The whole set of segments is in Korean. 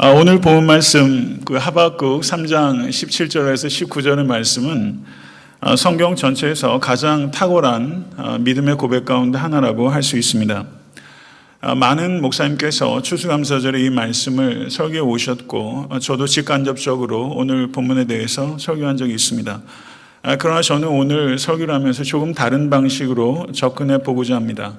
오늘 본 말씀 하박국 3장 17절에서 19절의 말씀은 성경 전체에서 가장 탁월한 믿음의 고백 가운데 하나라고 할 수 있습니다. 많은 목사님께서 추수감사절에 이 말씀을 설교해 오셨고 저도 직간접적으로 오늘 본문에 대해서 설교한 적이 있습니다. 그러나 저는 오늘 설교를 하면서 조금 다른 방식으로 접근해 보고자 합니다.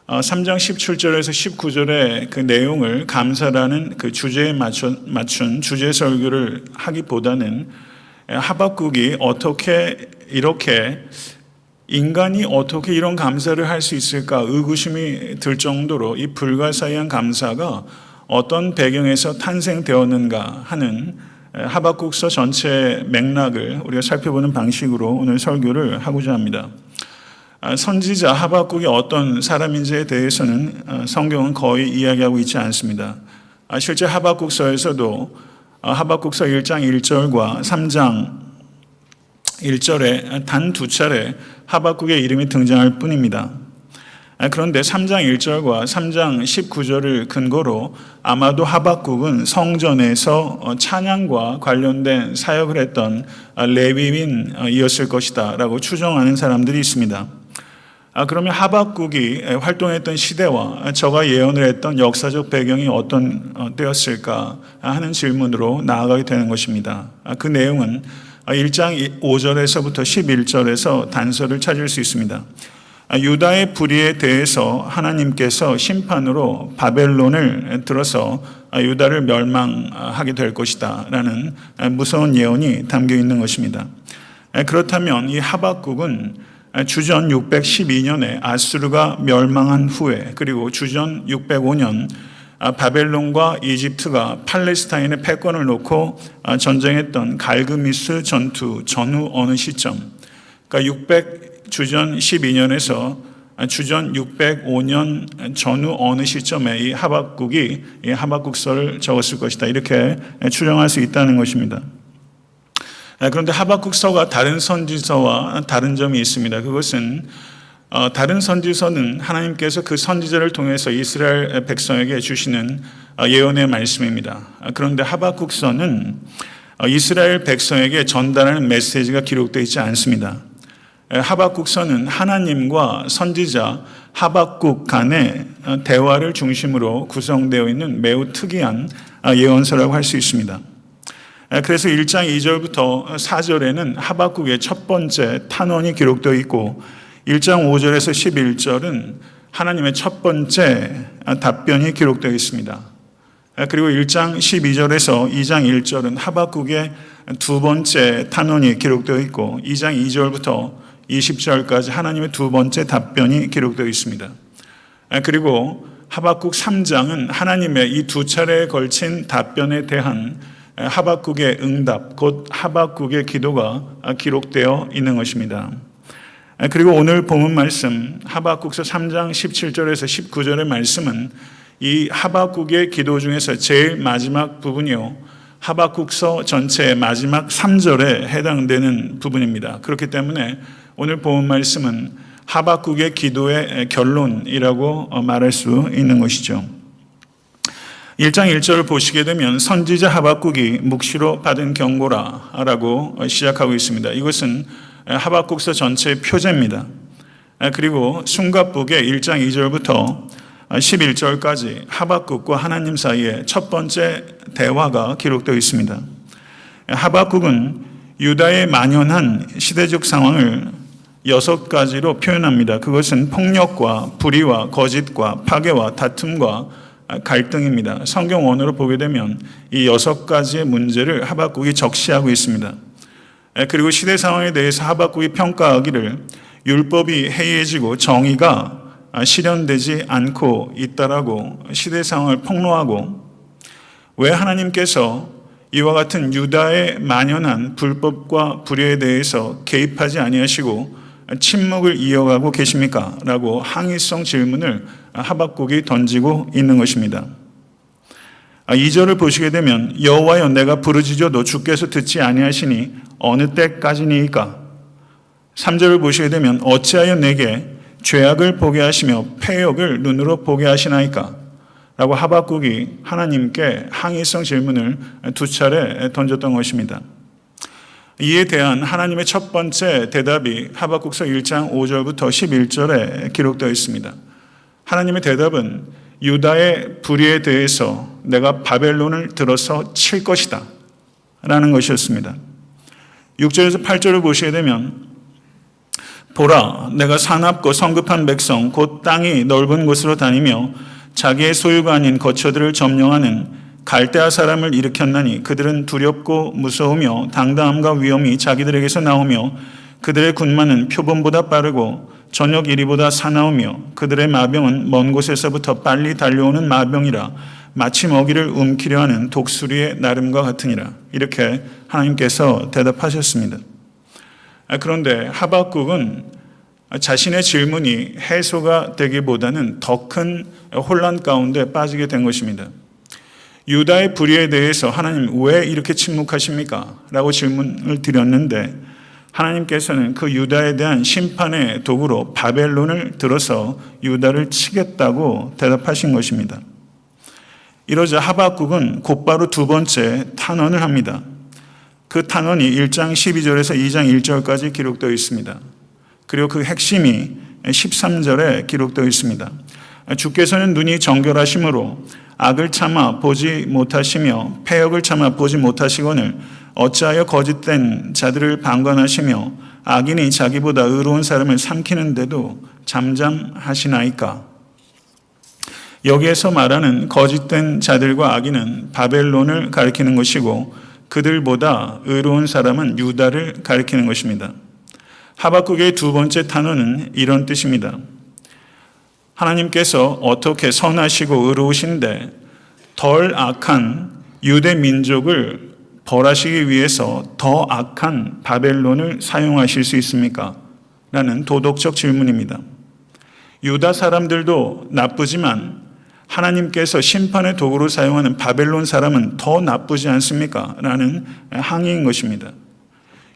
3장 17절에서 19절의 그 내용을 감사라는 그 주제에 맞춘 주제 설교를 하기보다는 하박국이 인간이 어떻게 이런 감사를 할 수 있을까 의구심이 들 정도로 이 불가사의한 감사가 어떤 배경에서 탄생되었는가 하는 하박국서 전체 맥락을 우리가 살펴보는 방식으로 오늘 설교를 하고자 합니다. 선지자 하박국이 어떤 사람인지에 대해서는 성경은 거의 이야기하고 있지 않습니다. 실제 하박국서에서도 하박국서 1장 1절과 3장 1절에 단 두 차례 하박국의 이름이 등장할 뿐입니다. 그런데 3장 1절과 3장 19절을 근거로 아마도 하박국은 성전에서 찬양과 관련된 사역을 했던 레위인이었을 것이다 라고 추정하는 사람들이 있습니다. 그러면 하박국이 활동했던 시대와 저가 예언을 했던 역사적 배경이 어떤 때였을까 하는 질문으로 나아가게 되는 것입니다. 그 내용은 1장 5절에서부터 11절에서 단서를 찾을 수 있습니다. 유다의 불의에 대해서 하나님께서 심판으로 바벨론을 들어서 유다를 멸망하게 될 것이다 라는 무서운 예언이 담겨 있는 것입니다. 그렇다면 이 하박국은 주전 612년에 아수르가 멸망한 후에 그리고 주전 605년 바벨론과 이집트가 팔레스타인의 패권을 놓고 전쟁했던 갈그미스 전투 전후 어느 시점, 그러니까 주전 12년에서 주전 605년 전후 어느 시점에 이 하박국이 이 하박국서를 적었을 것이다 이렇게 추정할 수 있다는 것입니다. 그런데 하박국서가 다른 선지서와 다른 점이 있습니다. 그것은 다른 선지서는 하나님께서 그 선지자를 통해서 이스라엘 백성에게 주시는 예언의 말씀입니다. 그런데 하박국서는 이스라엘 백성에게 전달하는 메시지가 기록되어 있지 않습니다. 하박국서는 하나님과 선지자 하박국 간의 대화를 중심으로 구성되어 있는 매우 특이한 예언서라고 할 수 있습니다. 그래서 1장 2절부터 4절에는 하박국의 첫 번째 탄원이 기록되어 있고 1장 5절에서 11절은 하나님의 첫 번째 답변이 기록되어 있습니다. 그리고 1장 12절에서 2장 1절은 하박국의 두 번째 탄원이 기록되어 있고 2장 2절부터 20절까지 하나님의 두 번째 답변이 기록되어 있습니다. 그리고 하박국 3장은 하나님의 이 두 차례에 걸친 답변에 대한 하박국의 응답, 곧 하박국의 기도가 기록되어 있는 것입니다. 그리고 오늘 본문 말씀 하박국서 3장 17절에서 19절의 말씀은 이 하박국의 기도 중에서 제일 마지막 부분이요, 하박국서 전체의 마지막 3절에 해당되는 부분입니다. 그렇기 때문에 오늘 본문 말씀은 하박국의 기도의 결론이라고 말할 수 있는 것이죠. 1장 1절을 보시게 되면 선지자 하박국이 묵시로 받은 경고라라고 시작하고 있습니다. 이것은 하박국서 전체의 표제입니다. 그리고 숨가쁘게 1장 2절부터 11절까지 하박국과 하나님 사이에 첫 번째 대화가 기록되어 있습니다. 하박국은 유다의 만연한 시대적 상황을 6가지로 표현합니다. 그것은 폭력과 불의와 거짓과 파괴와 다툼과 갈등입니다. 성경 원어로 보게 되면 이 6가지의 문제를 하박국이 적시하고 있습니다. 그리고 시대 상황에 대해서 하박국이 평가하기를 율법이 해이해지고 정의가 실현되지 않고 있다라고 시대 상황을 폭로하고, 왜 하나님께서 이와 같은 유다의 만연한 불법과 불의에 대해서 개입하지 아니하시고 침묵을 이어가고 계십니까? 라고 항의성 질문을 하박국이 던지고 있는 것입니다. 2절을 보시게 되면 여호와여 내가 부르짖어도 주께서 듣지 아니하시니 어느 때까지니이까? 3절을 보시게 되면 어찌하여 내게 죄악을 보게 하시며 패역을 눈으로 보게 하시나이까? 라고 하박국이 하나님께 항의성 질문을 두 차례 던졌던 것입니다. 이에 대한 하나님의 첫 번째 대답이 하박국서 1장 5절부터 11절에 기록되어 있습니다. 하나님의 대답은 유다의 불의에 대해서 내가 바벨론을 들어서 칠 것이다 라는 것이었습니다. 6절에서 8절을 보시게 되면 보라, 내가 사납고 성급한 백성 곧 땅이 넓은 곳으로 다니며 자기의 소유가 아닌 거처들을 점령하는 갈대아 사람을 일으켰나니 그들은 두렵고 무서우며 당당함과 위엄이 자기들에게서 나오며 그들의 군마는 표범보다 빠르고 저녁 이리보다 사나우며 그들의 마병은 먼 곳에서부터 빨리 달려오는 마병이라 마치 먹이를 움키려 하는 독수리의 나름과 같으니라. 이렇게 하나님께서 대답하셨습니다. 그런데 하박국은 자신의 질문이 해소가 되기보다는 더 큰 혼란 가운데 빠지게 된 것입니다. 유다의 불의에 대해서 하나님 왜 이렇게 침묵하십니까? 라고 질문을 드렸는데 하나님께서는 그 유다에 대한 심판의 도구로 바벨론을 들어서 유다를 치겠다고 대답하신 것입니다. 이러자 하박국은 곧바로 두 번째 탄원을 합니다. 그 탄원이 1장 12절에서 2장 1절까지 기록되어 있습니다. 그리고 그 핵심이 13절에 기록되어 있습니다. 주께서는 눈이 정결하심으로 악을 참아 보지 못하시며 패역을 참아 보지 못하시거늘 어찌하여 거짓된 자들을 방관하시며 악인이 자기보다 의로운 사람을 삼키는데도 잠잠하시나이까. 여기에서 말하는 거짓된 자들과 악인은 바벨론을 가리키는 것이고 그들보다 의로운 사람은 유다를 가리키는 것입니다. 하박국의 두 번째 탄원은 이런 뜻입니다. 하나님께서 어떻게 선하시고 의로우신데 덜 악한 유대 민족을 벌하시기 위해서 더 악한 바벨론을 사용하실 수 있습니까? 라는 도덕적 질문입니다. 유다 사람들도 나쁘지만 하나님께서 심판의 도구로 사용하는 바벨론 사람은 더 나쁘지 않습니까? 라는 항의인 것입니다.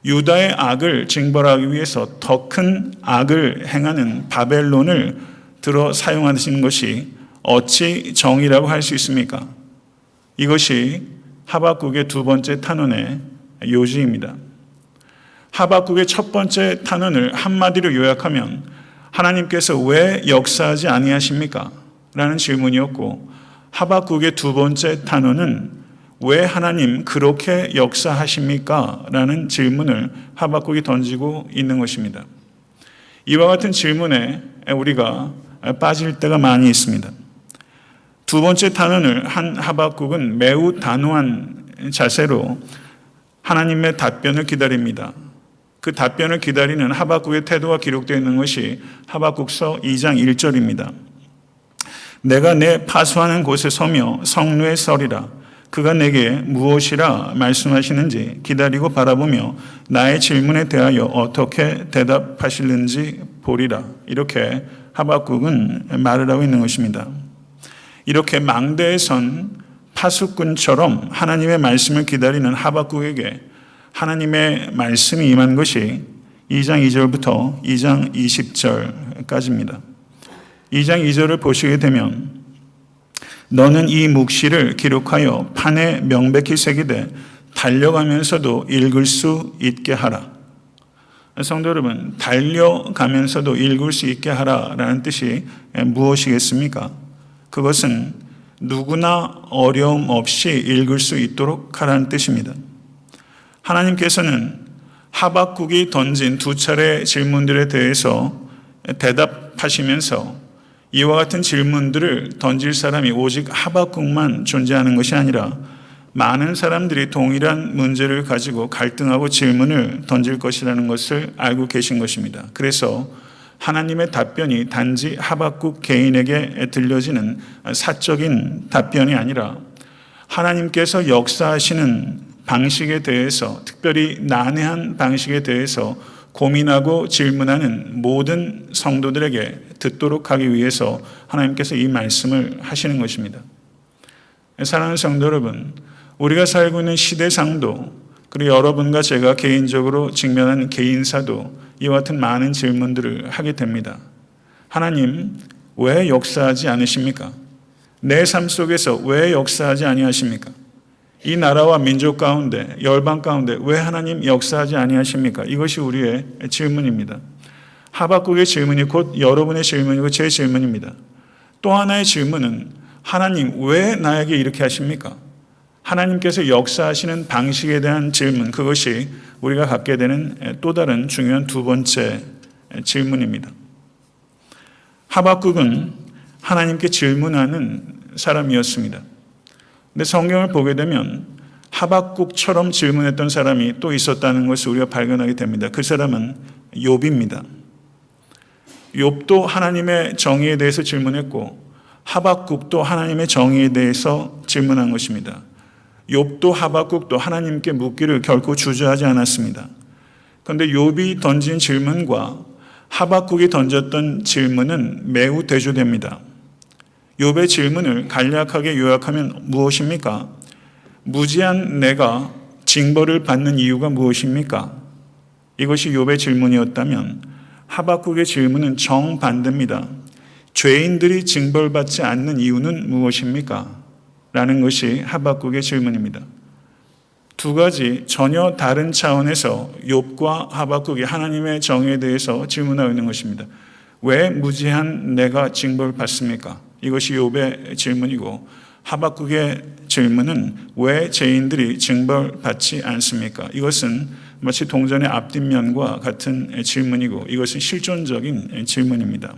유다의 악을 징벌하기 위해서 더 큰 악을 행하는 바벨론을 들어 사용하시는 것이 어찌 정의라고 할 수 있습니까? 이것이 하박국의 두 번째 탄원의 요지입니다. 하박국의 첫 번째 탄원을 한마디로 요약하면 하나님께서 왜 역사하지 아니하십니까? 라는 질문이었고 하박국의 두 번째 탄원은 왜 하나님 그렇게 역사하십니까? 라는 질문을 하박국이 던지고 있는 것입니다. 이와 같은 질문에 우리가 빠질 때가 많이 있습니다. 두 번째 탄원을 한 하박국은 매우 단호한 자세로 하나님의 답변을 기다립니다. 그 답변을 기다리는 하박국의 태도가 기록되어 있는 것이 하박국서 2장 1절입니다. 내가 내 파수하는 곳에 서며 성루에 서리라. 그가 내게 무엇이라 말씀하시는지 기다리고 바라보며 나의 질문에 대하여 어떻게 대답하실는지 보리라. 이렇게 하박국은 말을 하고 있는 것입니다. 이렇게 망대에 선 파수꾼처럼 하나님의 말씀을 기다리는 하박국에게 하나님의 말씀이 임한 것이 2장 2절부터 2장 20절까지입니다. 2장 2절을 보시게 되면 너는 이 묵시를 기록하여 판에 명백히 새기되 달려가면서도 읽을 수 있게 하라. 성도 여러분, 달려가면서도 읽을 수 있게 하라라는 뜻이 무엇이겠습니까? 그것은 누구나 어려움 없이 읽을 수 있도록 하라는 뜻입니다. 하나님께서는 하박국이 던진 두 차례 질문들에 대해서 대답하시면서 이와 같은 질문들을 던질 사람이 오직 하박국만 존재하는 것이 아니라 많은 사람들이 동일한 문제를 가지고 갈등하고 질문을 던질 것이라는 것을 알고 계신 것입니다. 그래서 하나님의 답변이 단지 하박국 개인에게 들려지는 사적인 답변이 아니라 하나님께서 역사하시는 방식에 대해서, 특별히 난해한 방식에 대해서 고민하고 질문하는 모든 성도들에게 듣도록 하기 위해서 하나님께서 이 말씀을 하시는 것입니다. 사랑하는 성도 여러분, 우리가 살고 있는 시대상도, 그리고 여러분과 제가 개인적으로 직면한 개인사도 이와 같은 많은 질문들을 하게 됩니다. 하나님, 왜 역사하지 않으십니까? 내 삶 속에서 왜 역사하지 아니하십니까? 이 나라와 민족 가운데, 열방 가운데 왜 하나님 역사하지 아니하십니까? 이것이 우리의 질문입니다. 하박국의 질문이 곧 여러분의 질문이고 제 질문입니다. 또 하나의 질문은 하나님 왜 나에게 이렇게 하십니까? 하나님께서 역사하시는 방식에 대한 질문, 그것이 우리가 갖게 되는 또 다른 중요한 두 번째 질문입니다. 하박국은 하나님께 질문하는 사람이었습니다. 근데 성경을 보게 되면 하박국처럼 질문했던 사람이 또 있었다는 것을 우리가 발견하게 됩니다. 그 사람은 욥입니다. 욥도 하나님의 정의에 대해서 질문했고 하박국도 하나님의 정의에 대해서 질문한 것입니다. 욥도 하박국도 하나님께 묻기를 결코 주저하지 않았습니다. 그런데 욥이 던진 질문과 하박국이 던졌던 질문은 매우 대조됩니다. 욥의 질문을 간략하게 요약하면 무엇입니까? 무지한 내가 징벌을 받는 이유가 무엇입니까? 이것이 욥의 질문이었다면 하박국의 질문은 정반대입니다. 죄인들이 징벌받지 않는 이유는 무엇입니까? 라는 것이 하박국의 질문입니다. 두 가지 전혀 다른 차원에서 욥과 하박국이 하나님의 정의에 대해서 질문하고 있는 것입니다. 왜 무지한 내가 징벌받습니까? 이것이 욥의 질문이고 하박국의 질문은 왜 죄인들이 징벌받지 않습니까? 이것은 마치 동전의 앞뒷면과 같은 질문이고 이것은 실존적인 질문입니다.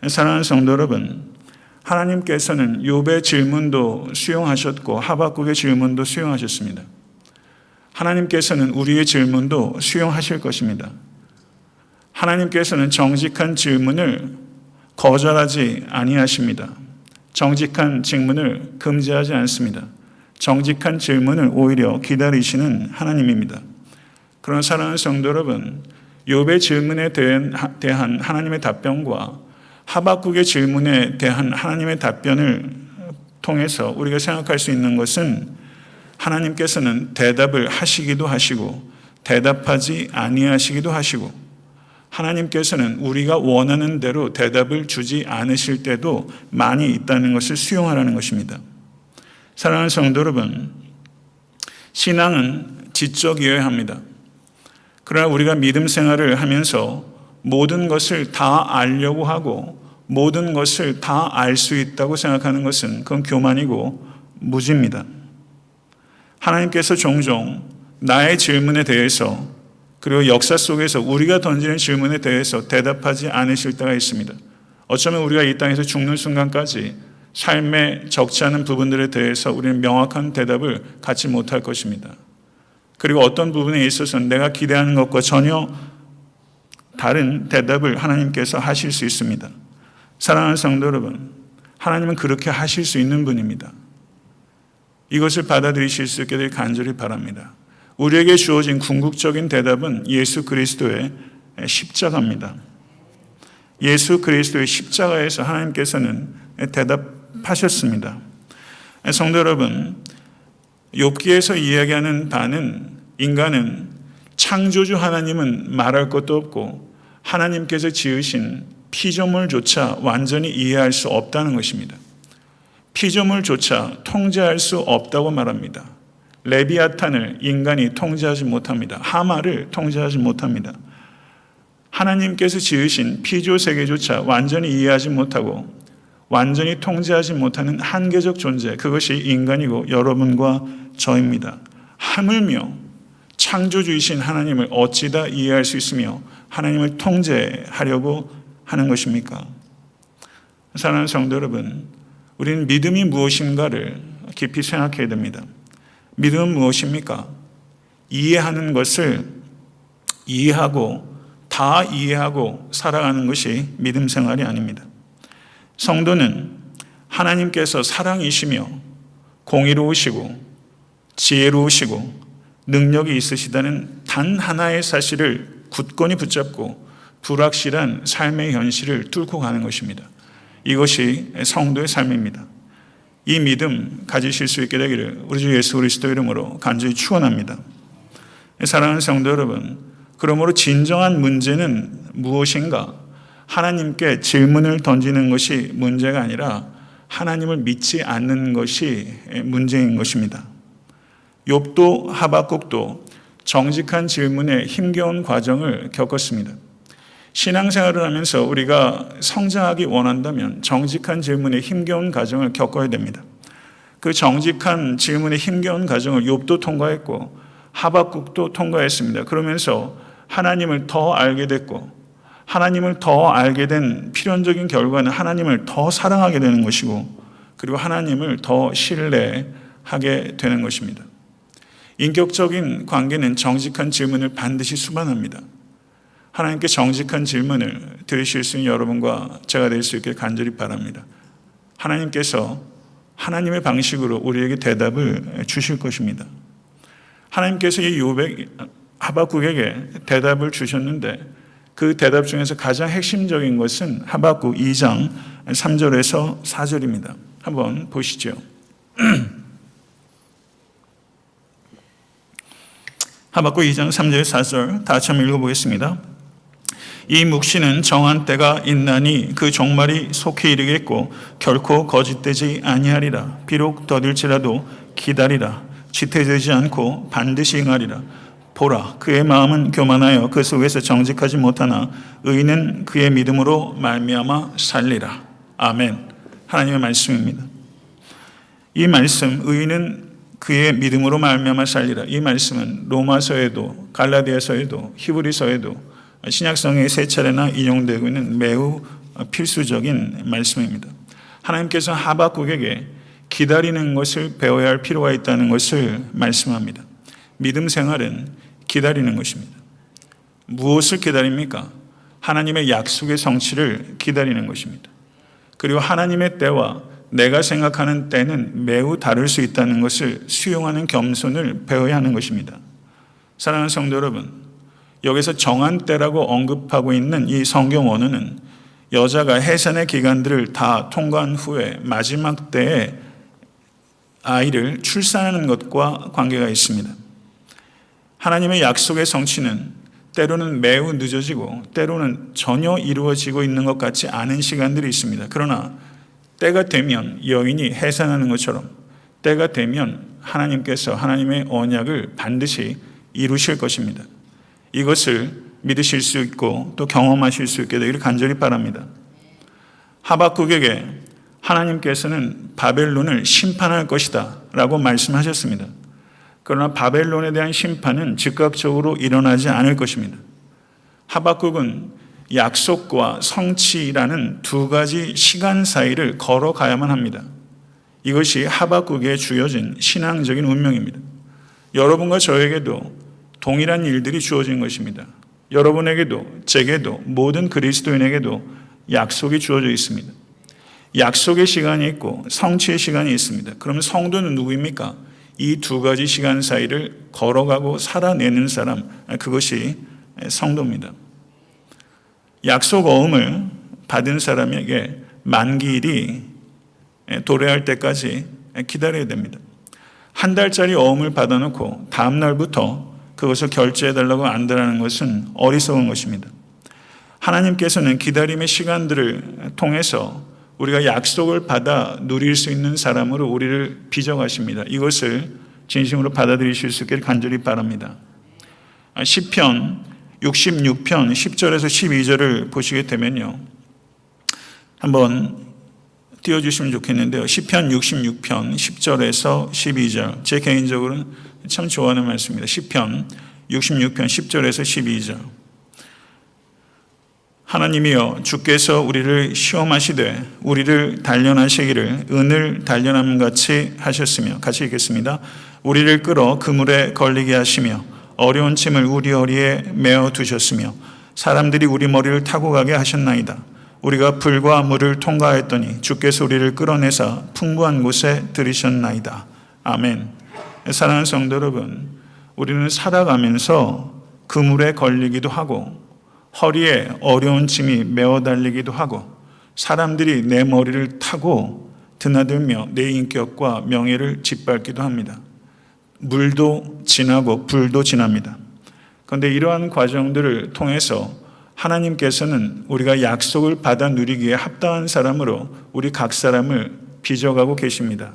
사랑하는 성도 여러분, 하나님께서는 욥의 질문도 수용하셨고 하박국의 질문도 수용하셨습니다. 하나님께서는 우리의 질문도 수용하실 것입니다. 하나님께서는 정직한 질문을 거절하지 아니하십니다. 정직한 질문을 금지하지 않습니다. 정직한 질문을 오히려 기다리시는 하나님입니다. 그런 사랑하는 성도 여러분, 욥의 질문에 대한 하나님의 답변과 하박국의 질문에 대한 하나님의 답변을 통해서 우리가 생각할 수 있는 것은 하나님께서는 대답을 하시기도 하시고 대답하지 아니하시기도 하시고 하나님께서는 우리가 원하는 대로 대답을 주지 않으실 때도 많이 있다는 것을 수용하라는 것입니다. 사랑하는 성도 여러분, 신앙은 지적이어야 합니다. 그러나 우리가 믿음 생활을 하면서 모든 것을 다 알려고 하고 모든 것을 다 알 수 있다고 생각하는 것은 그건 교만이고 무지입니다. 하나님께서 종종 나의 질문에 대해서 그리고 역사 속에서 우리가 던지는 질문에 대해서 대답하지 않으실 때가 있습니다. 어쩌면 우리가 이 땅에서 죽는 순간까지 삶에 적지 않은 부분들에 대해서 우리는 명확한 대답을 갖지 못할 것입니다. 그리고 어떤 부분에 있어서는 내가 기대하는 것과 전혀 다른 대답을 하나님께서 하실 수 있습니다. 사랑하는 성도 여러분, 하나님은 그렇게 하실 수 있는 분입니다. 이것을 받아들이실 수 있게 될 간절히 바랍니다. 우리에게 주어진 궁극적인 대답은 예수 그리스도의 십자가입니다. 예수 그리스도의 십자가에서 하나님께서는 대답하셨습니다. 성도 여러분, 욥기에서 이야기하는 바는 인간은 창조주 하나님은 말할 것도 없고 하나님께서 지으신 피조물조차 완전히 이해할 수 없다는 것입니다. 피조물조차 통제할 수 없다고 말합니다. 레비아탄을 인간이 통제하지 못합니다. 하마를 통제하지 못합니다. 하나님께서 지으신 피조세계조차 완전히 이해하지 못하고 완전히 통제하지 못하는 한계적 존재, 그것이 인간이고 여러분과 저입니다. 하물며 창조주이신 하나님을 어찌다 이해할 수 있으며 하나님을 통제하려고 하는 것입니까? 사랑하는 성도 여러분, 우리는 믿음이 무엇인가를 깊이 생각해야 됩니다. 믿음은 무엇입니까? 이해하는 것을 이해하고 다 이해하고 살아가는 것이 믿음 생활이 아닙니다. 성도는 하나님께서 사랑이시며 공의로우시고 지혜로우시고 능력이 있으시다는 단 하나의 사실을 굳건히 붙잡고 불확실한 삶의 현실을 뚫고 가는 것입니다. 이것이 성도의 삶입니다. 이 믿음 가지실 수 있게 되기를 우리 주 예수 그리스도 이름으로 간절히 축원합니다. 사랑하는 성도 여러분, 그러므로 진정한 문제는 무엇인가? 하나님께 질문을 던지는 것이 문제가 아니라 하나님을 믿지 않는 것이 문제인 것입니다. 욥도 하박국도 정직한 질문에 힘겨운 과정을 겪었습니다. 신앙생활을 하면서 우리가 성장하기 원한다면 정직한 질문에 힘겨운 과정을 겪어야 됩니다. 그 정직한 질문에 힘겨운 과정을 욥도 통과했고 하박국도 통과했습니다. 그러면서 하나님을 더 알게 됐고 하나님을 더 알게 된 필연적인 결과는 하나님을 더 사랑하게 되는 것이고 그리고 하나님을 더 신뢰하게 되는 것입니다. 인격적인 관계는 정직한 질문을 반드시 수반합니다. 하나님께 정직한 질문을 드리실 수 있는 여러분과 제가 될 수 있게 간절히 바랍니다. 하나님께서 하나님의 방식으로 우리에게 대답을 주실 것입니다. 하나님께서 이 하박국에게 대답을 주셨는데 그 대답 중에서 가장 핵심적인 것은 하박국 2장 3절에서 4절입니다. 한번 보시죠. 하박국 2장 3절 4절 다 같이 한번 읽어보겠습니다. 이 묵시는 정한 때가 있나니 그 종말이 속히 이르겠고 결코 거짓되지 아니하리라. 비록 더딜지라도 기다리라. 지태되지 않고 반드시 응하리라. 보라, 그의 마음은 교만하여 그 속에서 정직하지 못하나 의인은 그의 믿음으로 말미암아 살리라. 아멘. 하나님의 말씀입니다. 이 말씀, 의인은 그의 믿음으로 말미암아 살리라. 이 말씀은 로마서에도 갈라디아서에도 히브리서에도 신약성에 세 차례나 인용되고 있는 매우 필수적인 말씀입니다. 하나님께서 하박국에게 기다리는 것을 배워야 할 필요가 있다는 것을 말씀합니다. 믿음 생활은 기다리는 것입니다. 무엇을 기다립니까? 하나님의 약속의 성취를 기다리는 것입니다. 그리고 하나님의 때와 내가 생각하는 때는 매우 다를 수 있다는 것을 수용하는 겸손을 배워야 하는 것입니다. 사랑하는 성도 여러분, 여기서 정한 때라고 언급하고 있는 이 성경 원어는 여자가 해산의 기간들을 다 통과한 후에 마지막 때에 아이를 출산하는 것과 관계가 있습니다. 하나님의 약속의 성취는 때로는 매우 늦어지고 때로는 전혀 이루어지고 있는 것 같지 않은 시간들이 있습니다. 그러나 때가 되면 여인이 해산하는 것처럼 때가 되면 하나님께서 하나님의 언약을 반드시 이루실 것입니다. 이것을 믿으실 수 있고 또 경험하실 수 있게 되기를 간절히 바랍니다. 하박국에게 하나님께서는 바벨론을 심판할 것이다 라고 말씀하셨습니다. 그러나 바벨론에 대한 심판은 즉각적으로 일어나지 않을 것입니다. 하박국은 약속과 성취라는 두 가지 시간 사이를 걸어가야만 합니다. 이것이 하박국에 주어진 신앙적인 운명입니다. 여러분과 저에게도 동일한 일들이 주어진 것입니다. 여러분에게도 제게도 모든 그리스도인에게도 약속이 주어져 있습니다. 약속의 시간이 있고 성취의 시간이 있습니다. 그러면 성도는 누구입니까? 이 두 가지 시간 사이를 걸어가고 살아내는 사람, 그것이 성도입니다. 약속 어음을 받은 사람에게 만기일이 도래할 때까지 기다려야 됩니다. 한 달짜리 어음을 받아놓고 다음 날부터 그것을 결제해달라고 안다라는 것은 어리석은 것입니다. 하나님께서는 기다림의 시간들을 통해서 우리가 약속을 받아 누릴 수 있는 사람으로 우리를 빚어가십니다. 이것을 진심으로 받아들이실 수 있기를 간절히 바랍니다. 시편 66편 10절에서 12절을 보시게 되면요. 한번 띄워주시면 좋겠는데요. 시편 66편 10절에서 12절. 제 개인적으로는 참 좋아하는 말씀입니다. 시편 66편 10절에서 12절. 하나님이여 주께서 우리를 시험하시되 우리를 단련하시기를 은을 단련함같이 하셨으며, 같이 읽겠습니다. 우리를 끌어 그물에 걸리게 하시며 어려운 짐을 우리 허리에 메어 두셨으며 사람들이 우리 머리를 타고 가게 하셨나이다. 우리가 불과 물을 통과했더니 주께서 우리를 끌어내사 풍부한 곳에 들이셨나이다. 아멘. 사랑하는 성도 여러분, 우리는 살아가면서 그물에 걸리기도 하고 허리에 어려운 짐이 메어 달리기도 하고 사람들이 내 머리를 타고 드나들며 내 인격과 명예를 짓밟기도 합니다. 물도 지나고 불도 지납니다. 그런데 이러한 과정들을 통해서 하나님께서는 우리가 약속을 받아 누리기에 합당한 사람으로 우리 각 사람을 빚어가고 계십니다.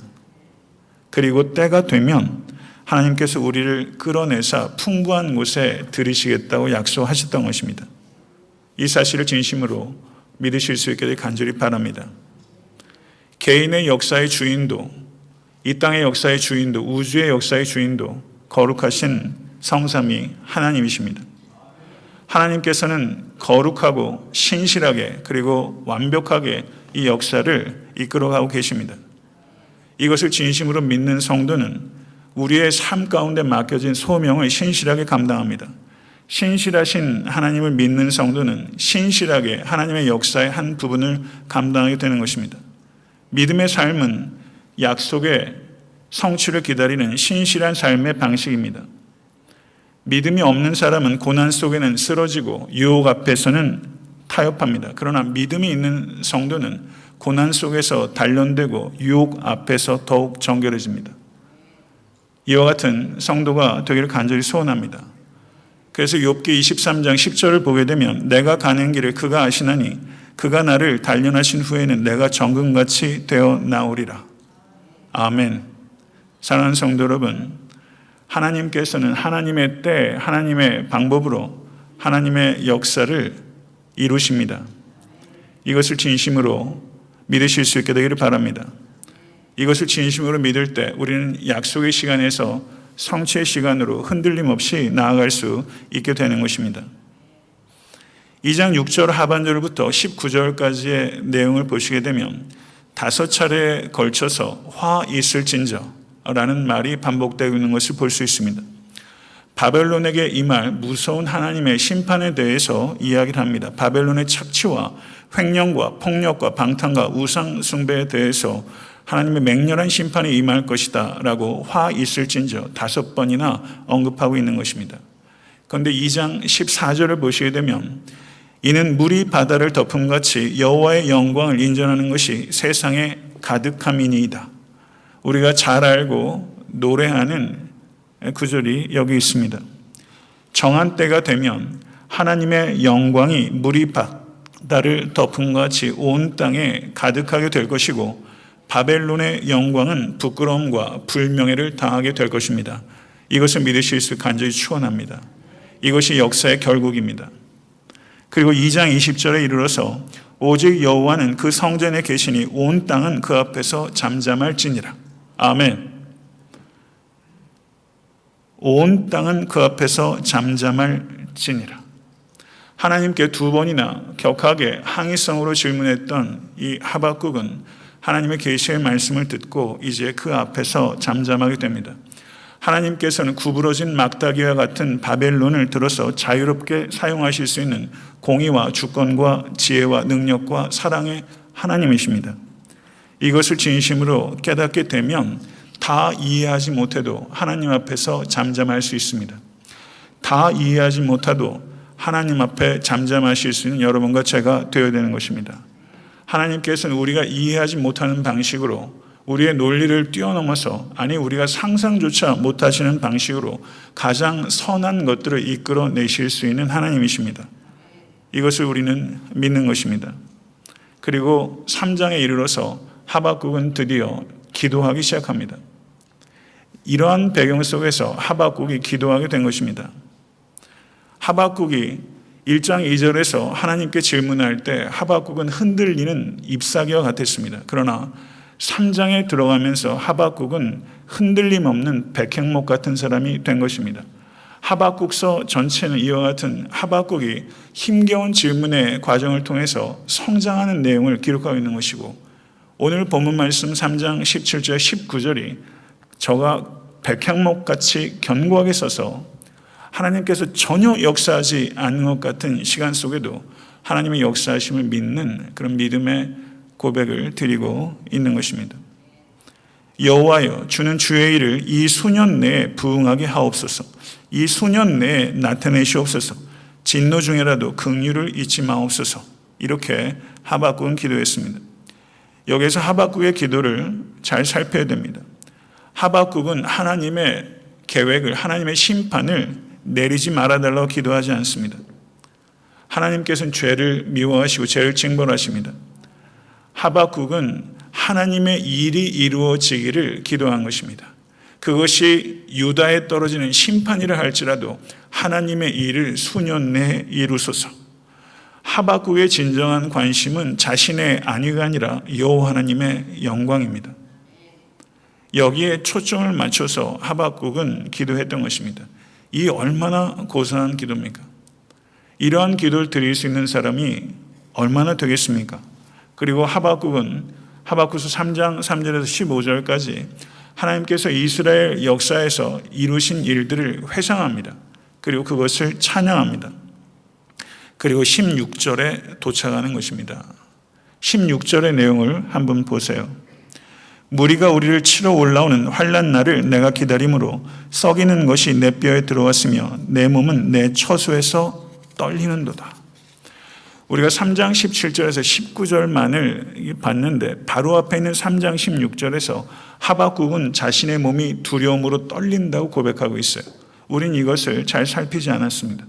그리고 때가 되면 하나님께서 우리를 끌어내사 풍부한 곳에 들이시겠다고 약속하셨던 것입니다. 이 사실을 진심으로 믿으실 수 있게 간절히 바랍니다. 개인의 역사의 주인도, 이 땅의 역사의 주인도, 우주의 역사의 주인도 거룩하신 성삼위 하나님이십니다. 하나님께서는 거룩하고 신실하게 그리고 완벽하게 이 역사를 이끌어가고 계십니다. 이것을 진심으로 믿는 성도는 우리의 삶 가운데 맡겨진 소명을 신실하게 감당합니다. 신실하신 하나님을 믿는 성도는 신실하게 하나님의 역사의 한 부분을 감당하게 되는 것입니다. 믿음의 삶은 약속의 성취를 기다리는 신실한 삶의 방식입니다. 믿음이 없는 사람은 고난 속에는 쓰러지고 유혹 앞에서는 타협합니다. 그러나 믿음이 있는 성도는 고난 속에서 단련되고 유혹 앞에서 더욱 정결해집니다. 이와 같은 성도가 되기를 간절히 소원합니다. 그래서 욥기 23장 10절을 보게 되면 내가 가는 길을 그가 아시나니 그가 나를 단련하신 후에는 내가 정금같이 되어 나오리라. 아멘. 사랑하는 성도 여러분, 하나님께서는 하나님의 때, 하나님의 방법으로 하나님의 역사를 이루십니다. 이것을 진심으로 믿으실 수 있게 되기를 바랍니다. 이것을 진심으로 믿을 때 우리는 약속의 시간에서 성취의 시간으로 흔들림 없이 나아갈 수 있게 되는 것입니다. 2장 6절 하반절부터 19절까지의 내용을 보시게 되면 5차례에 걸쳐서 화 있을진저 라는 말이 반복되고 있는 것을 볼 수 있습니다. 바벨론에게 임할 무서운 하나님의 심판에 대해서 이야기를 합니다. 바벨론의 착취와 횡령과 폭력과 방탕과 우상 숭배에 대해서 하나님의 맹렬한 심판이 임할 것이다 라고 화 있을진저 5번이나 언급하고 있는 것입니다. 그런데 2장 14절을 보시게 되면 이는 물이 바다를 덮음같이 여호와의 영광을 인정하는 것이 세상에 가득함이니이다. 우리가 잘 알고 노래하는 구절이 여기 있습니다. 정한 때가 되면 하나님의 영광이 물이 바다를 덮음같이 온 땅에 가득하게 될 것이고 바벨론의 영광은 부끄러움과 불명예를 당하게 될 것입니다. 이것을 믿으실 수 간절히 축원합니다. 이것이 역사의 결국입니다. 그리고 2장 20절에 이르러서 오직 여호와는 그 성전에 계시니 온 땅은 그 앞에서 잠잠할지니라. 아멘. 온 땅은 그 앞에서 잠잠할지니라. 하나님께 2번이나 격하게 항의성으로 질문했던 이 하박국은 하나님의 계시의 말씀을 듣고 이제 그 앞에서 잠잠하게 됩니다. 하나님께서는 구부러진 막다기와 같은 바벨론을 들어서 자유롭게 사용하실 수 있는 공의와 주권과 지혜와 능력과 사랑의 하나님이십니다. 이것을 진심으로 깨닫게 되면 다 이해하지 못해도 하나님 앞에서 잠잠할 수 있습니다. 다 이해하지 못해도 하나님 앞에 잠잠하실 수 있는 여러분과 제가 되어야 되는 것입니다. 하나님께서는 우리가 이해하지 못하는 방식으로 우리의 논리를 뛰어넘어서 아니 우리가 상상조차 못하시는 방식으로 가장 선한 것들을 이끌어내실 수 있는 하나님이십니다. 이것을 우리는 믿는 것입니다. 그리고 3장에 이르러서 하박국은 드디어 기도하기 시작합니다. 이러한 배경 속에서 하박국이 기도하게 된 것입니다. 하박국이 1장 2절에서 하나님께 질문할 때 하박국은 흔들리는 잎사귀와 같았습니다. 그러나 3장에 들어가면서 하박국은 흔들림 없는 백향목 같은 사람이 된 것입니다. 하박국서 전체는 이와 같은 하박국이 힘겨운 질문의 과정을 통해서 성장하는 내용을 기록하고 있는 것이고 오늘 본문 말씀 3장 17절 19절이 저가 백향목같이 견고하게 서서 하나님께서 전혀 역사하지 않는 것 같은 시간 속에도 하나님의 역사하심을 믿는 그런 믿음의 고백을 드리고 있는 것입니다. 여호와여 주는 주의 일을 이 수년 내에 부응하게 하옵소서. 이 수년 내에 나타내시옵소서. 진노 중에라도 긍휼을 잊지 마옵소서. 이렇게 하박국은 기도했습니다. 여기서 하박국의 기도를 잘 살펴야 됩니다. 하박국은 하나님의 계획을 하나님의 심판을 내리지 말아달라고 기도하지 않습니다. 하나님께서는 죄를 미워하시고 죄를 징벌하십니다. 하박국은 하나님의 일이 이루어지기를 기도한 것입니다. 그것이 유다에 떨어지는 심판이라 할지라도 하나님의 일을 수년 내에 이루소서. 하박국의 진정한 관심은 자신의 안위가 아니라 여호와 하나님의 영광입니다. 여기에 초점을 맞춰서 하박국은 기도했던 것입니다. 이 얼마나 고상한 기도입니까? 이러한 기도를 드릴 수 있는 사람이 얼마나 되겠습니까? 그리고 하박국은 하박국서 3장 3절에서 15절까지 하나님께서 이스라엘 역사에서 이루신 일들을 회상합니다. 그리고 그것을 찬양합니다. 그리고 16절에 도착하는 것입니다. 16절의 내용을 한번 보세요. 무리가 우리를 치러 올라오는 환난 날을 내가 기다림으로 썩이는 것이 내 뼈에 들어왔으며 내 몸은 내 처소에서 떨리는도다. 우리가 3장 17절에서 19절만을 봤는데 바로 앞에 있는 3장 16절에서 하박국은 자신의 몸이 두려움으로 떨린다고 고백하고 있어요. 우린 이것을 잘 살피지 않았습니다.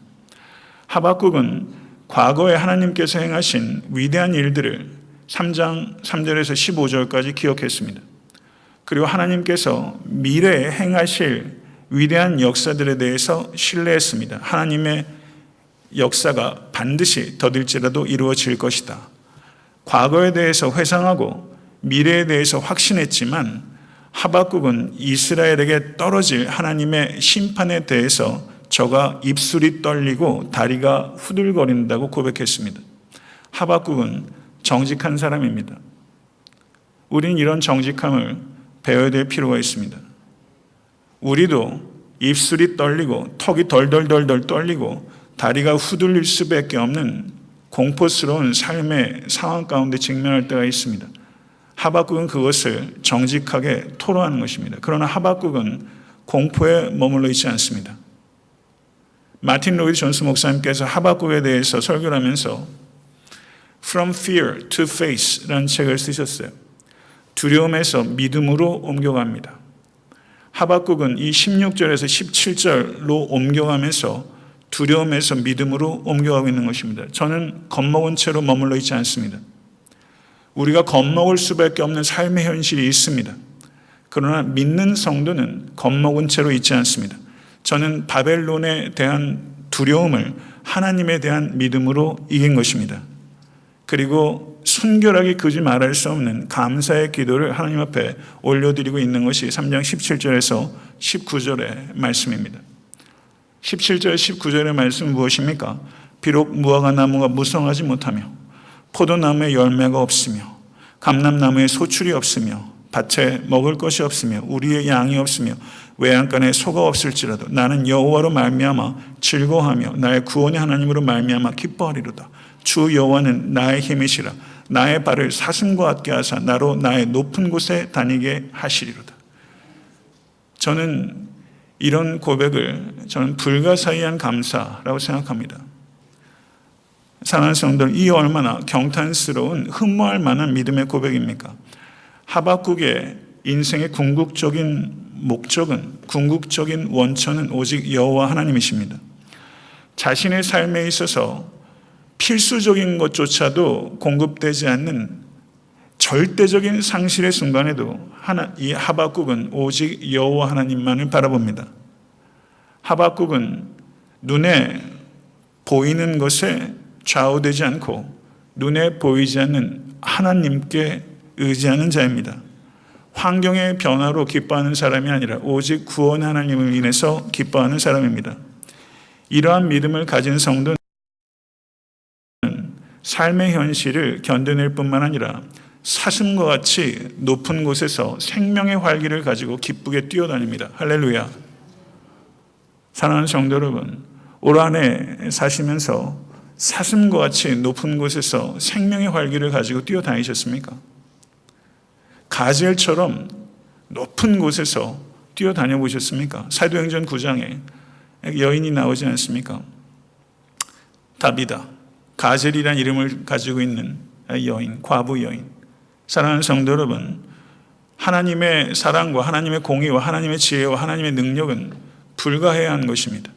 하박국은 과거에 하나님께서 행하신 위대한 일들을 3장 3절에서 15절까지 기억했습니다. 그리고 하나님께서 미래에 행하실 위대한 역사들에 대해서 신뢰했습니다. 하나님의 역사가 반드시 더딜지라도 이루어질 것이다. 과거에 대해서 회상하고 미래에 대해서 확신했지만 하박국은 이스라엘에게 떨어질 하나님의 심판에 대해서 저가 입술이 떨리고 다리가 후들거린다고 고백했습니다. 하박국은 정직한 사람입니다. 우린 이런 정직함을 배워야 될 필요가 있습니다. 우리도 입술이 떨리고 턱이 덜덜덜덜 떨리고 다리가 후들릴 수밖에 없는 공포스러운 삶의 상황 가운데 직면할 때가 있습니다. 하박국은 그것을 정직하게 토로하는 것입니다. 그러나 하박국은 공포에 머물러 있지 않습니다. 마틴 로이드 존스 목사님께서 하박국에 대해서 설교를 하면서 From Fear to Faith라는 책을 쓰셨어요. 두려움에서 믿음으로 옮겨갑니다. 하박국은 이 16절에서 17절로 옮겨가면서 두려움에서 믿음으로 옮겨가고 있는 것입니다. 저는 겁먹은 채로 머물러 있지 않습니다. 우리가 겁먹을 수밖에 없는 삶의 현실이 있습니다. 그러나 믿는 성도는 겁먹은 채로 있지 않습니다. 저는 바벨론에 대한 두려움을 하나님에 대한 믿음으로 이긴 것입니다. 그리고 순결하게 그지 말할 수 없는 감사의 기도를 하나님 앞에 올려드리고 있는 것이 3장 17절에서 19절의 말씀입니다. 17절 19절의 말씀은 무엇입니까? 비록 무화과 나무가 무성하지 못하며 포도나무에 열매가 없으며 감람나무에 소출이 없으며 밭에 먹을 것이 없으며 우리의 양이 없으며 외양간에 소가 없을지라도 나는 여호와로 말미암아 즐거워하며 나의 구원의 하나님으로 말미암아 기뻐하리로다. 주 여호와는 나의 힘이시라. 나의 발을 사슴과 같게 하사 나로 나의 높은 곳에 다니게 하시리로다. 저는 이런 고백을 저는 불가사의한 감사라고 생각합니다. 사랑하는 성도들, 이 얼마나 경탄스러운 흠모할 만한 믿음의 고백입니까? 하박국의 인생의 궁극적인 목적은, 궁극적인 원천은 오직 여호와 하나님이십니다. 자신의 삶에 있어서 필수적인 것조차도 공급되지 않는 절대적인 상실의 순간에도 이 하박국은 오직 여호와 하나님만을 바라봅니다. 하박국은 눈에 보이는 것에 좌우되지 않고 눈에 보이지 않는 하나님께 의지하는 자입니다. 환경의 변화로 기뻐하는 사람이 아니라 오직 구원 하나님을 인해서 기뻐하는 사람입니다. 이러한 믿음을 가진 성도는 삶의 현실을 견뎌낼 뿐만 아니라 사슴과 같이 높은 곳에서 생명의 활기를 가지고 기쁘게 뛰어다닙니다. 할렐루야. 사랑하는 성도 여러분, 올 한 해 사시면서 사슴과 같이 높은 곳에서 생명의 활기를 가지고 뛰어다니셨습니까? 가젤처럼 높은 곳에서 뛰어다녀 보셨습니까? 사도행전 9장에 여인이 나오지 않습니까? 다비다, 가젤이라는 이름을 가지고 있는 여인, 과부 여인. 사랑하는 성도 여러분, 하나님의 사랑과 하나님의 공의와 하나님의 지혜와 하나님의 능력은 불가해한 것입니다.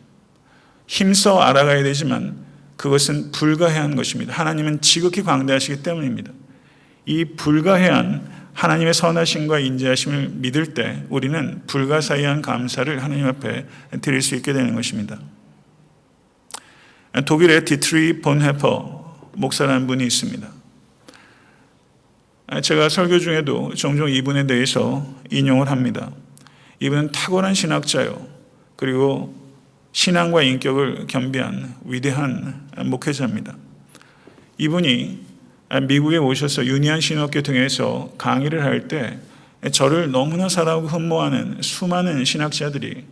힘써 알아가야 되지만 그것은 불가해한 것입니다. 하나님은 지극히 광대하시기 때문입니다. 이 불가해한 하나님의 선하심과 인자하심을 믿을 때 우리는 불가사의한 감사를 하나님 앞에 드릴 수 있게 되는 것입니다. 독일의 디트리 본헤퍼 목사라는 분이 있습니다. 제가 설교 중에도 종종 이분에 대해서 인용을 합니다. 이분은 탁월한 신학자요, 그리고 신앙과 인격을 겸비한 위대한 목회자입니다. 이분이 미국에 오셔서 유니안 신학교 등에서 강의를 할 때 저를 너무나 사랑하고 흠모하는 수많은 신학자들이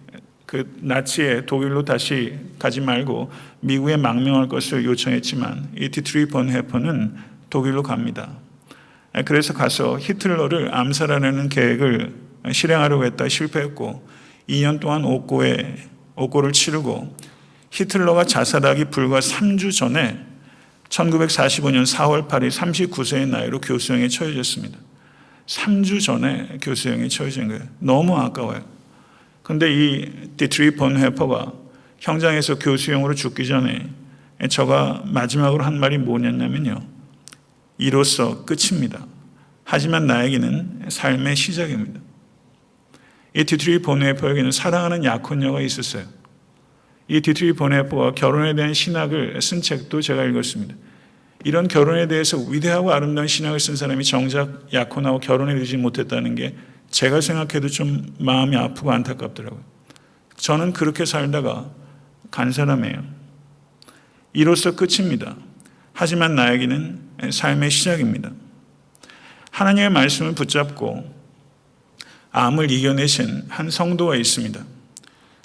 그 나치의 독일로 다시 가지 말고 미국에 망명할 것을 요청했지만 이 디트리 본헤퍼는 독일로 갑니다. 그래서 가서 히틀러를 암살하려는 계획을 실행하려고 했다 실패했고 2년 동안 옥고를 치르고 히틀러가 자살하기 불과 3주 전에 1945년 4월 8일 39세의 나이로 교수형에 처해졌습니다. 3주 전에 교수형에 처해진 거예요. 너무 아까워요. 그런데 이 디트리 본헤퍼가 형장에서 교수형으로 죽기 전에 저가 마지막으로 한 말이 뭐냐면요. 이로써 끝입니다. 하지만 나에게는 삶의 시작입니다. 이 디트리 본헤퍼에게는 사랑하는 약혼녀가 있었어요. 이 디트리 본헤퍼가 결혼에 대한 신학을 쓴 책도 제가 읽었습니다. 이런 결혼에 대해서 위대하고 아름다운 신학을 쓴 사람이 정작 약혼하고 결혼에 이르지 못했다는 게 제가 생각해도 좀 마음이 아프고 안타깝더라고요. 저는 그렇게 살다가 간 사람이에요. 이로써 끝입니다. 하지만 나에게는 삶의 시작입니다. 하나님의 말씀을 붙잡고 암을 이겨내신 한 성도가 있습니다.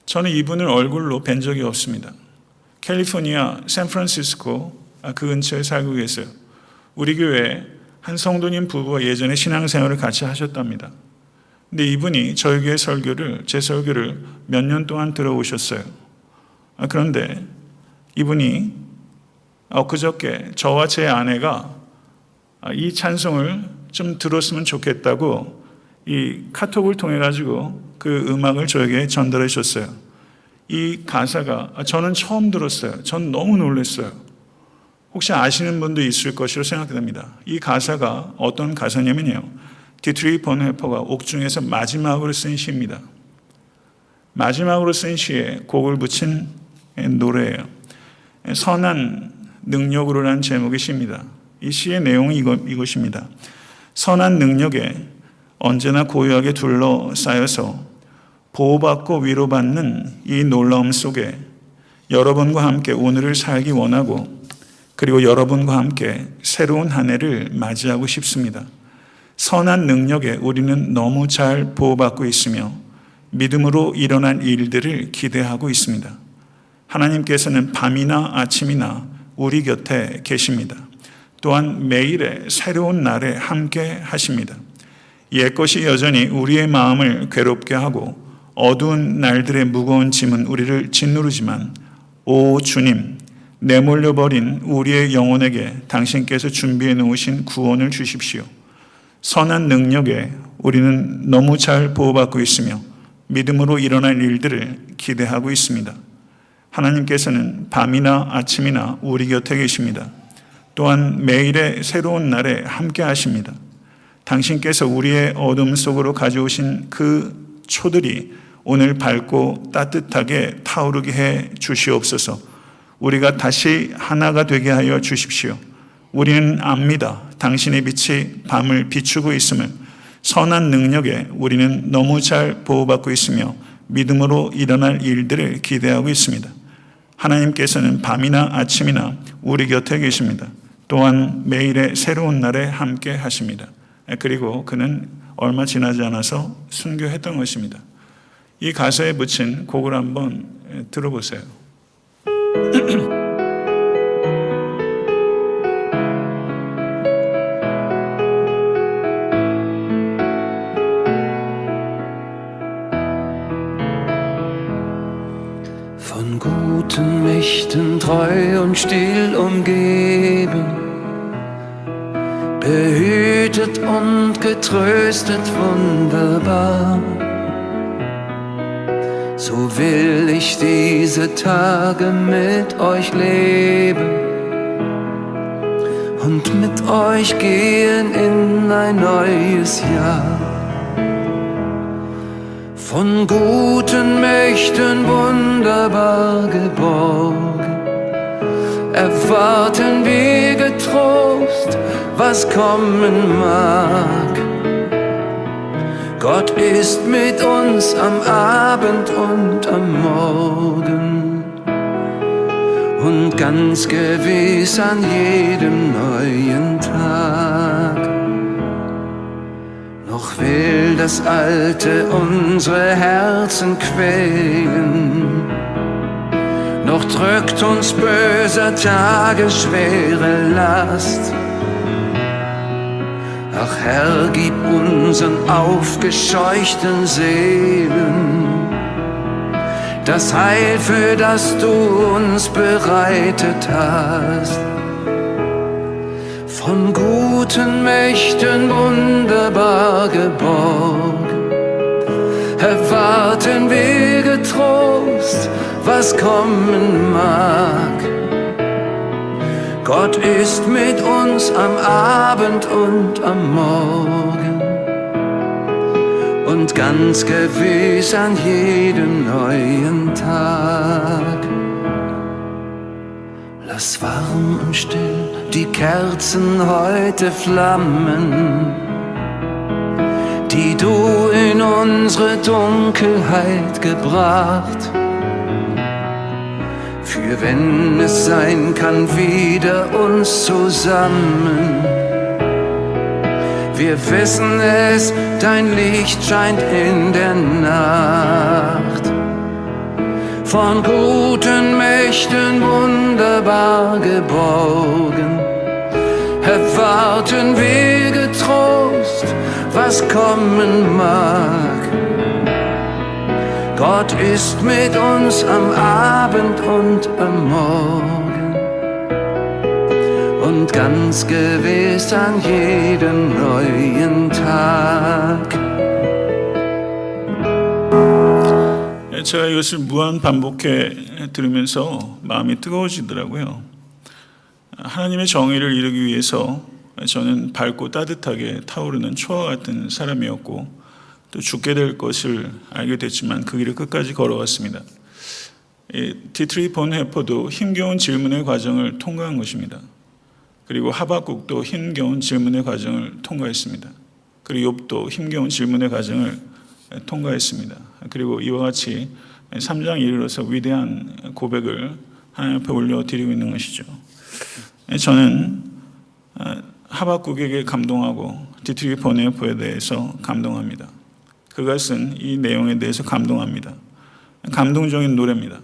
저는 이분을 얼굴로 뵌 적이 없습니다. 캘리포니아 샌프란시스코 그 근처에 살고 계세요. 우리 교회에 한 성도님 부부가 예전에 신앙생활을 같이 하셨답니다. 근데 이분이 저희 교회 제 설교를 몇 년 동안 들어오셨어요. 그런데 이분이 엊그저께 저와 제 아내가 이 찬송을 좀 들었으면 좋겠다고 이 카톡을 통해 가지고 그 음악을 저에게 전달해 주셨어요. 이 가사가 저는 처음 들었어요. 전 너무 놀랐어요. 혹시 아시는 분도 있을 것으로 생각됩니다. 이 가사가 어떤 가사냐면요. 디트리 본헤퍼가 옥중에서 마지막으로 쓴 시입니다. 마지막으로 쓴 시에 곡을 붙인 노래예요. 선한 능력으로라는 제목의 시입니다. 이 시의 내용이 이것입니다. 선한 능력에 언제나 고요하게 둘러싸여서 보호받고 위로받는 이 놀라움 속에 여러분과 함께 오늘을 살기 원하고 그리고 여러분과 함께 새로운 한 해를 맞이하고 싶습니다. 선한 능력에 우리는 너무 잘 보호받고 있으며 믿음으로 일어난 일들을 기대하고 있습니다. 하나님께서는 밤이나 아침이나 우리 곁에 계십니다. 또한 매일의 새로운 날에 함께 하십니다. 옛것이 여전히 우리의 마음을 괴롭게 하고 어두운 날들의 무거운 짐은 우리를 짓누르지만 오 주님, 내몰려버린 우리의 영혼에게 당신께서 준비해 놓으신 구원을 주십시오. 선한 능력에 우리는 너무 잘 보호받고 있으며 믿음으로 일어날 일들을 기대하고 있습니다. 하나님께서는 밤이나 아침이나 우리 곁에 계십니다. 또한 매일의 새로운 날에 함께 하십니다. 당신께서 우리의 어둠 속으로 가져오신 그 초들이 오늘 밝고 따뜻하게 타오르게 해 주시옵소서. 우리가 다시 하나가 되게 하여 주십시오. 우리는 압니다. 당신의 빛이 밤을 비추고 있음을. 선한 능력에 우리는 너무 잘 보호받고 있으며 믿음으로 일어날 일들을 기대하고 있습니다. 하나님께서는 밤이나 아침이나 우리 곁에 계십니다. 또한 매일의 새로운 날에 함께 하십니다. 그리고 그는 얼마 지나지 않아서 순교했던 것입니다. 이 가사에 붙인 곡을 한번 들어보세요. Von guten Mächten treu und still umgeben, behütet und getröstet wunderbar. So will ich diese Tage mit euch leben und und mit euch gehen in ein neues Jahr. Von guten Mächten wunderbar geborgen, erwarten wir getrost, was kommen mag. Gott ist mit uns am Abend und am Morgen und ganz gewiss an jedem neuen Tag. Noch will das Alte unsere Herzen quälen, noch drückt uns böser Tage schwere Last. Ach Herr, gib unseren aufgescheuchten Seelen das Heil, für das du uns bereitet hast. Von guten Mächten wunderbar geborgen, erwarten wir getrost, was kommen mag. Gott ist mit uns am Abend und am Morgen und ganz gewiss an jedem neuen Tag. Lass warm und still die Kerzen heute flammen, die du in unsere Dunkelheit gebracht. Für wenn es sein kann, wieder uns zusammen. Wir wissen es, dein Licht scheint in der Nacht. Von guten Mächten wunderbar geborgen, erwarten wir getrost, was kommen mag. Gott ist mit uns am Abend und am Morgen und ganz gewiss an jedem neuen Tag. 제가 이것을 무한 반복해 들으면서 마음이 뜨거워지더라고요. 하나님의 정의를 이루기 위해서 저는 밝고 따뜻하게 타오르는 초와 같은 사람이었고 또 죽게 될 것을 알게 됐지만 그 길을 끝까지 걸어왔습니다. 디트리히 본헤퍼도 힘겨운 질문의 과정을 통과한 것입니다. 그리고 하박국도 힘겨운 질문의 과정을 통과했습니다. 그리고 욥도 힘겨운 질문의 과정을 통과했습니다. 그리고 이와 같이 3장에 이르러서 위대한 고백을 하나님 앞에 올려드리고 있는 것이죠. 저는 하박국에게 감동하고 디트리히 본헤퍼에 대해서 감동합니다. 그가 쓴 이 내용에 대해서 감동합니다. 감동적인 노래입니다.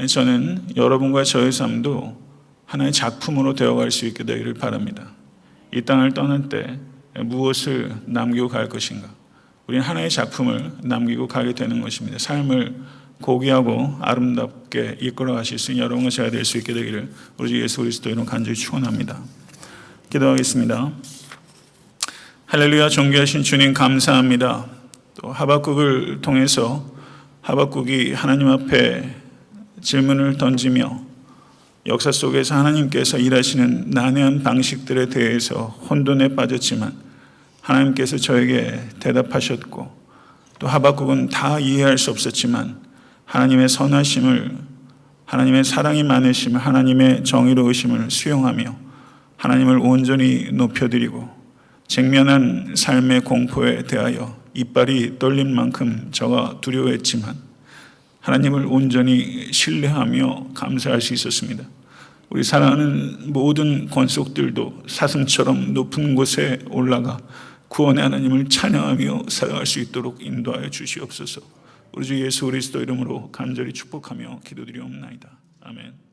저는 여러분과 저의 삶도 하나의 작품으로 되어갈 수 있게 되기를 바랍니다. 이 땅을 떠날 때 무엇을 남기고 갈 것인가? 우리는 하나의 작품을 남기고 가게 되는 것입니다. 삶을 고귀하고 아름답게 이끌어 가실 수 있는 여러분과 제가 될 수 있게 되기를 우리 주 예수 그리스도 이름 간절히 축원합니다. 기도하겠습니다. 할렐루야. 존귀하신 주님 감사합니다. 또 하박국을 통해서 하박국이 하나님 앞에 질문을 던지며 역사 속에서 하나님께서 일하시는 난해한 방식들에 대해서 혼돈에 빠졌지만 하나님께서 저에게 대답하셨고 또 하박국은 다 이해할 수 없었지만 하나님의 선하심을, 하나님의 사랑이 많으심을, 하나님의 정의로우심을 수용하며 하나님을 온전히 높여드리고 직면한 삶의 공포에 대하여 이빨이 떨릴 만큼 저가 두려워했지만 하나님을 온전히 신뢰하며 감사할 수 있었습니다. 우리 사랑하는 모든 권속들도 사슴처럼 높은 곳에 올라가 구원의 하나님을 찬양하며 살아갈 수 있도록 인도하여 주시옵소서. 우리 주 예수 그리스도 이름으로 간절히 축복하며 기도드리옵나이다. 아멘.